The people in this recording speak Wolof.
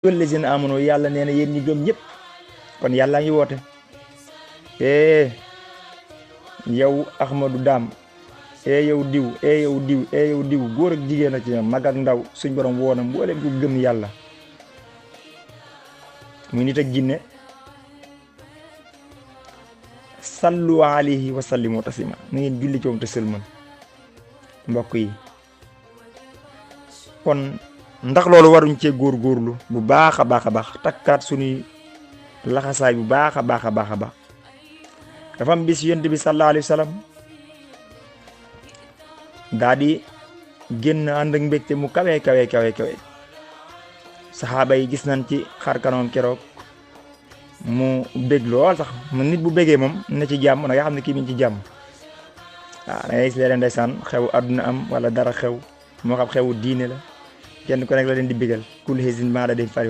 wallazina amanu yàlla nee na yéen ñi gëm ñëpp kon yàlla ngi woote yow Ahmadou Dame yow diw yow diw yow diw góor ak jigéen ak ci ñoom mag ak ndaw suñ borom woona mbooleem ku gëm yàlla muy nit ak jinne sallu alayhi wa sallimu taslima na ngeen julli ci moom te sëlmal mbokk yi kon ndax loolu waruñ cee góorgóorlu bu baax a baax takkaat suñuy laxasaay bu baax a baax dafa am bis yonent bi sallallahu alayhi wa sallam daa di génn ànd ak mbégte mu kawe saxaaba yi gis nañ ci xar kanam keroog mu bég lool sax mu nit bu bégee moom na ci jàmm na nga xam ne kii mi ngi ci jàmm waaw da ngay gis leen ndeysaan xew àdduna am wala dara xew moo xam xewu diine la kenn ku nekk la leen di bégal kul hizbin bima ladayhim farihun